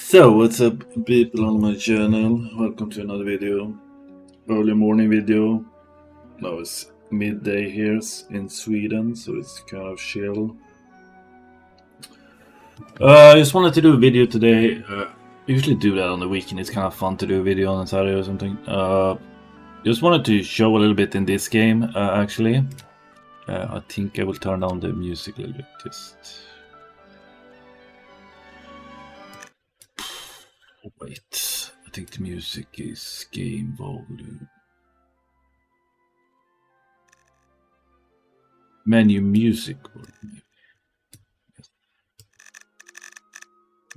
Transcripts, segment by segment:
So, what's up, people on my channel? Welcome to another video. Early morning video. Now it's midday here in Sweden, so it's kind of chill. I just wanted to do a video today. I usually do that on the weekend. It's kind of fun to do a video on a Saturday or something. Just wanted to show a little bit in this game, actually. I think I will turn down the music a little bit, just... Wait, I think the music is game volume. Menu music.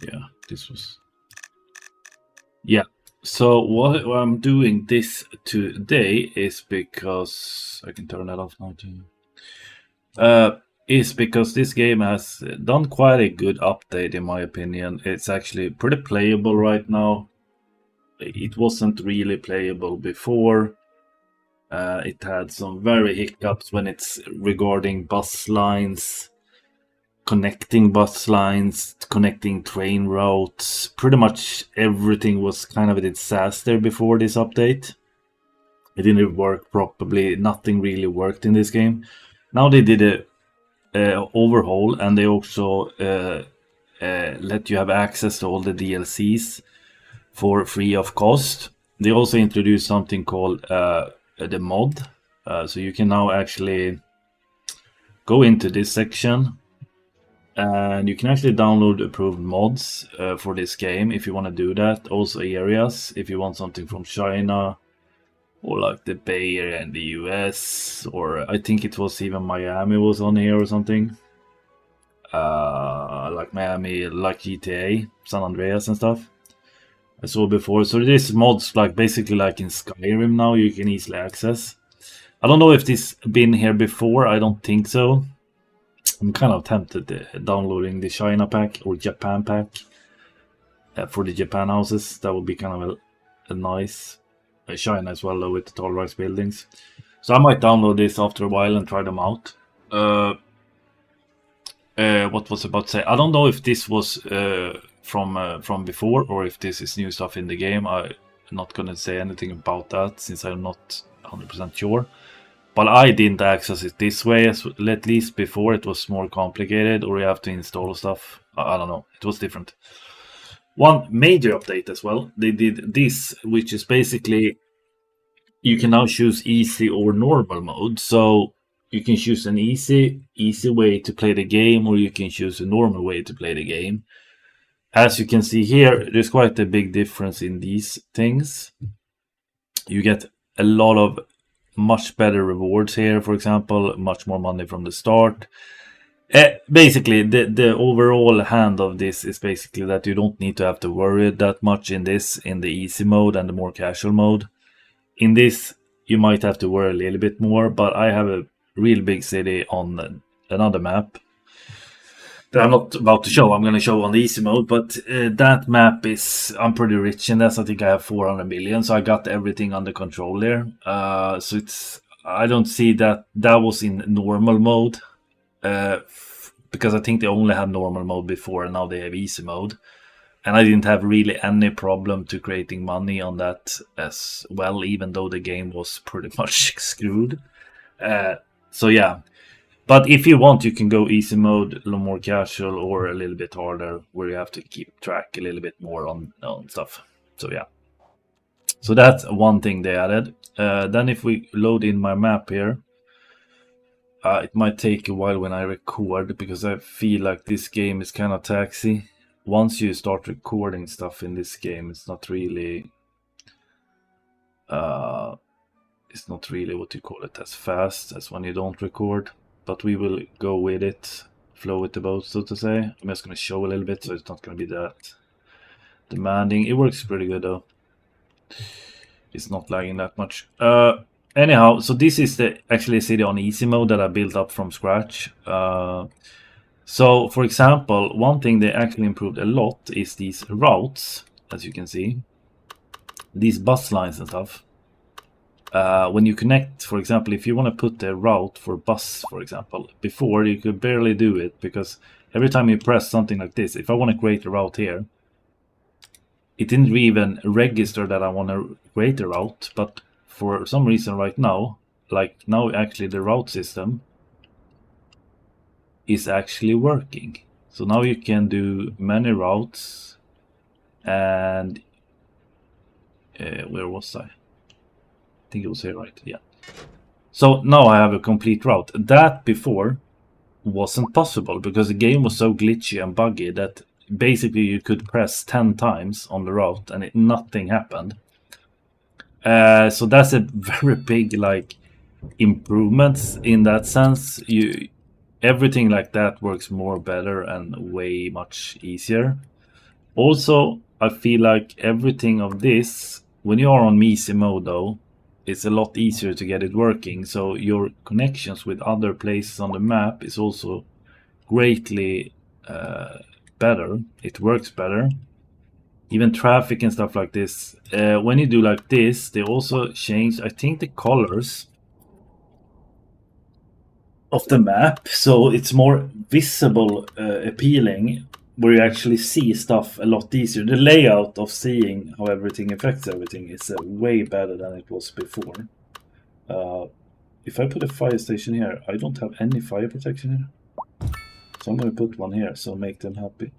Yeah, this was... Yeah, so what I'm doing this today is because... I can turn that off now too. Is because this game has done quite a good update, in my opinion. It's actually pretty playable right now. It wasn't really playable before. It had some very hiccups when it's regarding bus lines, connecting bus lines, connecting train routes. Pretty much everything was kind of a disaster before this update. It didn't work properly. Nothing really worked in this game. Now they did a overhaul, and they also let you have access to all the DLCs for free of cost. They also introduced something called the mod, so you can now actually go into this section and you can actually download approved mods for this game if you want to do that. Also areas, if you want something from China or like the Bay Area in the US, or I think it was even Miami was on here or something. Like Miami, like GTA, San Andreas and stuff. I saw before. So this mods like basically like in Skyrim now, you can easily access. I don't know if this been here before. I don't think so. I'm kind of tempted downloading the China pack or Japan pack for the Japan houses. That would be kind of a nice. China as well, though, with the tall rise buildings. So I might download this after a while and try them out. What was I about to say? I don't know if this was from before or if this is new stuff in the game. I'm not gonna say anything about that since I'm not 100% sure. But I didn't access it this way, at least before. It was more complicated, or you have to install stuff. I don't know. It was different. One major update as well, they did this, which is basically you can now choose easy or normal mode. So you can choose an easy way to play the game, or you can choose a normal way to play the game. As you can see here, there's quite a big difference in these things. You get a lot of much better rewards here, for example, much more money from the start. Basically, the overall hand of this is basically that you don't need to have to worry that much in the easy mode and the more casual mode. In this, you might have to worry a little bit more, but I have a real big city on another map that I'm not about to show. I'm going to show on the easy mode, but that map is, I'm pretty rich in this. I think I have 400 million, so I got everything under control there. So it's, I don't see that was in normal mode. Because I think they only had normal mode before, and now they have easy mode, and I didn't have really any problem to creating money on that as well, even though the game was pretty much screwed. So yeah, but if you want, you can go easy mode, a little more casual, or a little bit harder, where you have to keep track a little bit more on stuff. So yeah, so that's one thing they added. Then if we load in my map here. It might take a while when I record, because I feel like this game is kind of taxi. Once you start recording stuff in this game, it's not really what you call it, as fast as when you don't record. But we will go with it, flow with the boat, so to say. I'm just going to show a little bit, so it's not going to be that demanding. It works pretty good though. It's not lagging that much. Anyhow, so this is the actually city on easy mode that I built up from scratch. So, for example, one thing they actually improved a lot is these routes, as you can see. These bus lines and stuff. When you connect, for example, if you want to put a route for bus, for example, before you could barely do it, because every time you press something like this, if I want to create a route here, it didn't even register that I want to create a route, but for some reason right now, like now actually the route system is actually working. So now you can do many routes, and where was I? I think it was here, right? Yeah. So now I have a complete route. That before wasn't possible because the game was so glitchy and buggy that basically you could press 10 times on the route and nothing happened. So that's a very big like improvements in that sense. Everything like that works more better and way much easier. Also, I feel like everything of this, when you are on easy mode though, it's a lot easier to get it working. So your connections with other places on the map is also greatly better. It works better. Even traffic and stuff like this. When you do like this, they also change, I think, the colors of the map, so it's more visible, appealing, where you actually see stuff a lot easier. The layout of seeing how everything affects everything is way better than it was before. If I put a fire station here, I don't have any fire protection here, so I'm going to put one here, so make them happy.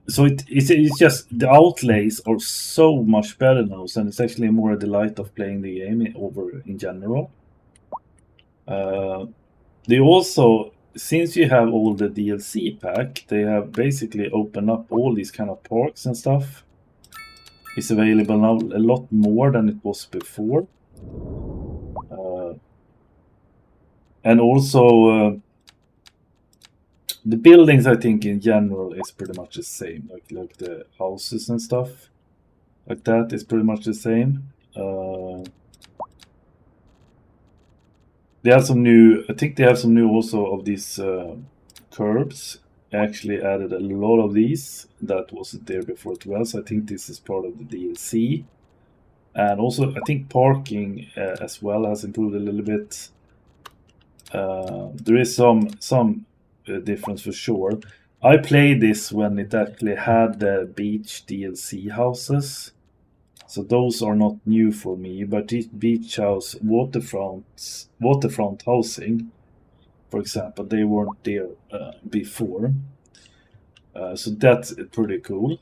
So it's just the outlays are so much better now, and it's actually more a delight of playing the game over in general. They also, since you have all the DLC pack, they have basically opened up all these kind of parks and stuff. It's available now a lot more than it was before. And also, the buildings, I think, in general is pretty much the same. Like the houses and stuff, like that is pretty much the same. They have some new. I think they have some new also of these curbs. Actually added a lot of these that wasn't there before as well. So I think this is part of the DLC. And also, I think parking as well has improved a little bit. There is some difference for sure. I played this when it actually had the beach DLC houses. So those are not new for me, but this beach house waterfront housing, for example, they weren't there before. So that's pretty cool.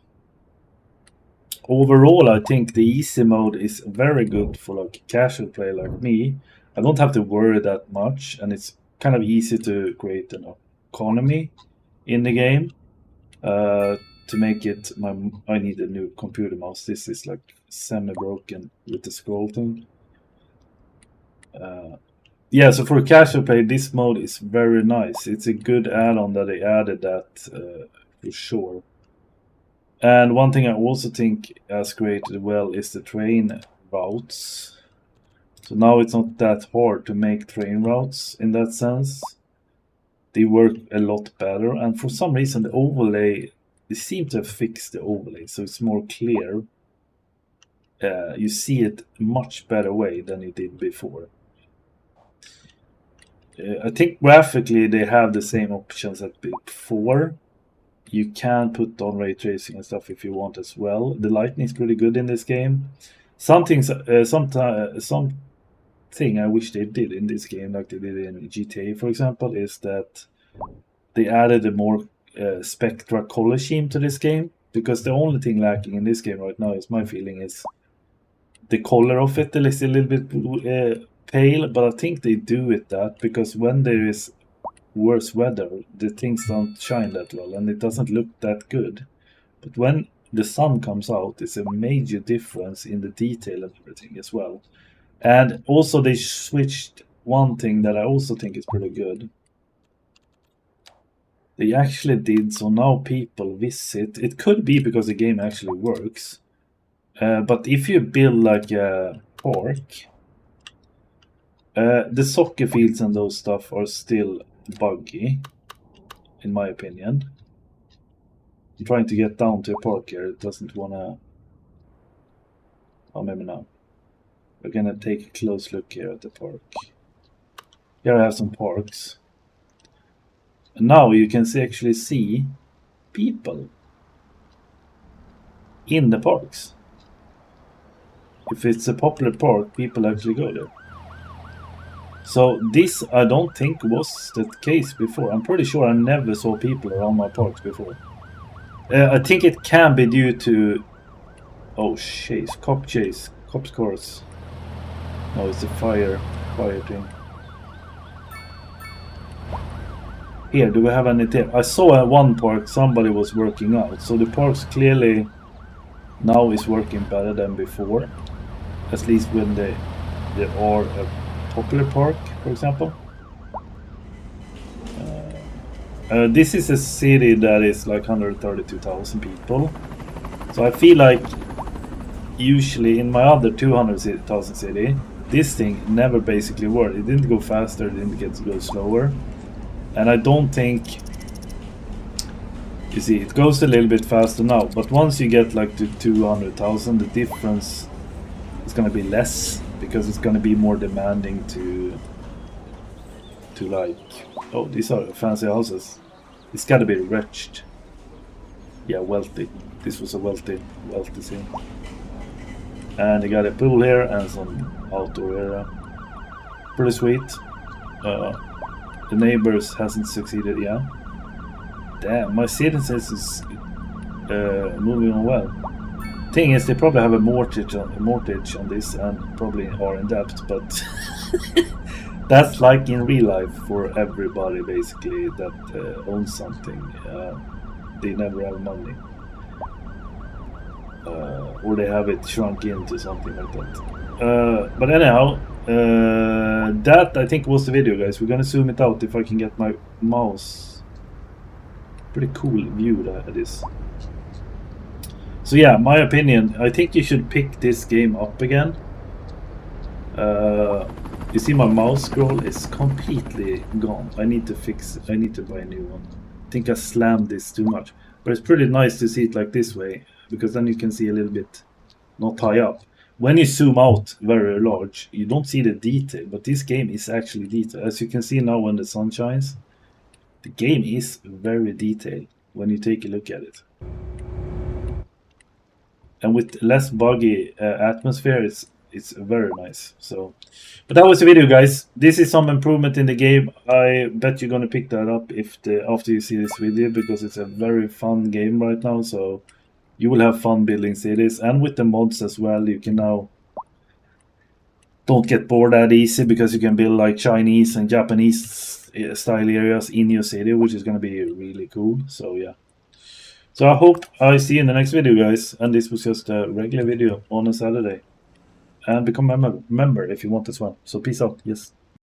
Overall, I think the easy mode is very good for like a casual player like me. I don't have to worry that much, and it's kind of easy to create an economy in the game. To make it, I need a new computer mouse. This is like semi-broken with the scroll thing. Yeah, so for a casual play, this mode is very nice. It's a good add-on that they added that for sure. And one thing I also think has created well is the train routes. So now it's not that hard to make train routes in that sense. They work a lot better, and for some reason the overlay, they seem to have fixed the overlay, so it's more clear. You see it much better way than you did before. I think graphically they have the same options as before. You can put on ray tracing and stuff if you want as well. The lighting is pretty good in this game. Something I wish they did in this game, like they did in GTA, for example, is that they added a more Spectra color scheme to this game. Because the only thing lacking in this game right now, is my feeling, is the color of it is a little bit pale. But I think they do it that because when there is worse weather, the things don't shine that well, and it doesn't look that good. But when the sun comes out, it's a major difference in the detail and everything as well. And also they switched one thing that I also think is pretty good. They actually did, so now people visit. It could be because the game actually works. But if you build like a park, the soccer fields and those stuff are still buggy, in my opinion. I'm trying to get down to a park here. It doesn't wanna... Oh, maybe now. We're gonna take a close look here at the park. Here I have some parks. And now you can actually see people. in the parks. If it's a popular park, people actually go there. So this, I don't think, was the case before. I'm pretty sure I never saw people around my parks before. I think it can be due to... Oh, cop chase, cops cars. No, it's a fire thing. Here, do we have any tip? I saw at one park somebody was working out, so the parks clearly now is working better than before. At least when they are a popular park, for example. This is a city that is like 132,000 people. So I feel like usually in my other 200,000 city, this thing never basically worked. It didn't go faster, it didn't get to go slower. And I don't think... You see, it goes a little bit faster now, but once you get like to 200,000, the difference is going to be less, because it's going to be more demanding to like... Oh, these are fancy houses. It's got to be wretched. Yeah, wealthy. This was a wealthy scene. And they got a pool here and some outdoor area. Pretty sweet. The neighbors hasn't succeeded yet. Damn, my citizens is moving on well. Thing is, they probably have a mortgage on this and probably are in debt, but that's like in real life for everybody basically that owns something. They never have money. Or they have it shrunk into something like that. But anyhow, that I think was the video, guys. We're gonna zoom it out if I can get my mouse. Pretty cool view that is. So yeah, my opinion, I think you should pick this game up again. You see my mouse scroll is completely gone. I need to buy a new one. I think I slammed this too much. But it's pretty nice to see it like this way, because then you can see a little bit not high up. When you zoom out very large, you don't see the detail, but this game is actually detailed. As you can see now when the sun shines, the game is very detailed when you take a look at it. And with less buggy atmosphere, it's very nice. So, but that was the video, guys. This is some improvement in the game. I bet you're gonna pick that up after you see this video, because it's a very fun game right now. So you will have fun building cities, and with the mods as well, you can now don't get bored that easy, because you can build like Chinese and Japanese style areas in your city, which is gonna be really cool. So yeah. So I hope I see you in the next video, guys. And this was just a regular video on a Saturday. And become a member if you want as well. So peace out. Yes.